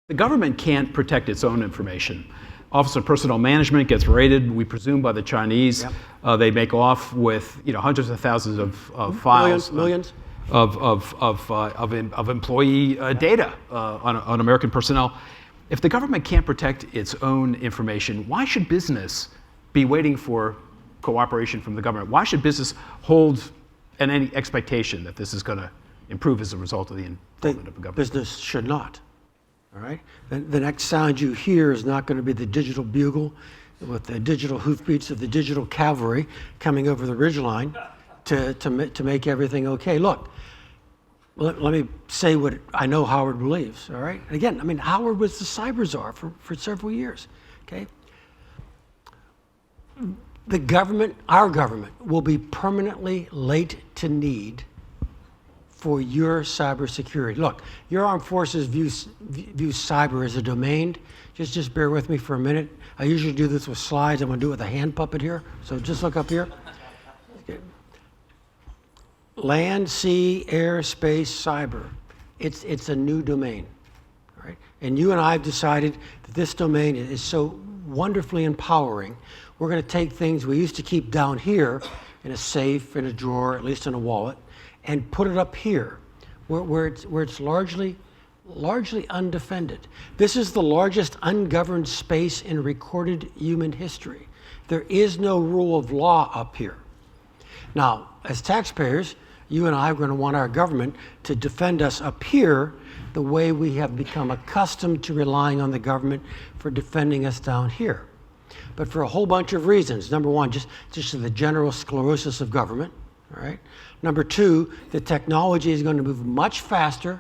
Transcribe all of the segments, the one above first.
The government can't protect its own information. Office of Personnel Management gets raided, we presume, by the Chinese. Yep. They make off with hundreds of thousands of files. Millions. Of employee data on American personnel. If the government can't protect its own information, why should business be waiting for cooperation from the government? Why should business hold any expectation that this is going to improve as a result of the involvement of the government? Business should not. All right. The next sound you hear is not going to be the digital bugle with the digital hoofbeats of the digital cavalry coming over the ridgeline to make everything okay. Look, let me say what I know Howard believes. All right. And again, I mean, Howard was the cyber czar for several years. Okay. The government, our government, will be permanently late to need for your cybersecurity. Look, your armed forces view cyber as a domain. Just bear with me for a minute. I usually do this with slides. I'm going to do it with a hand puppet here. So just look up here. Okay. Land, sea, air, space, cyber. It's a new domain. All right? And you and I have decided that this domain is so wonderfully empowering. We're going to take things we used to keep down here in a safe, in a drawer, at least in a wallet, and put it up here, where it's largely undefended. This is the largest ungoverned space in recorded human history. There is no rule of law up here. Now, as taxpayers, you and I are going to want our government to defend us up here the way we have become accustomed to relying on the government for defending us down here. But for a whole bunch of reasons. Number one, just the general sclerosis of government. All right. Number two, the technology is going to move much faster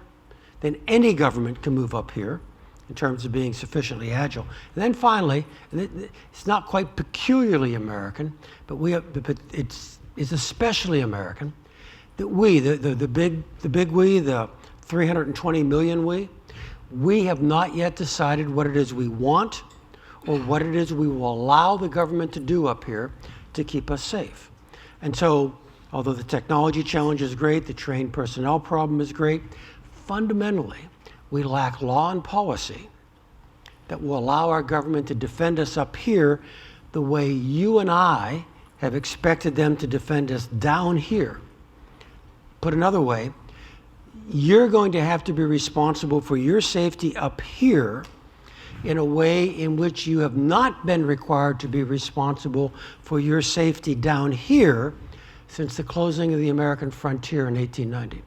than any government can move up here in terms of being sufficiently agile. And then finally, and it's not quite peculiarly American, but it's especially American, that we, the big we, the 320 million we have not yet decided what it is we want or what it is we will allow the government to do up here to keep us safe. And so, although the technology challenge is great, the trained personnel problem is great, fundamentally, we lack law and policy that will allow our government to defend us up here the way you and I have expected them to defend us down here. Put another way, you're going to have to be responsible for your safety up here in a way in which you have not been required to be responsible for your safety down here since the closing of the American frontier in 1890.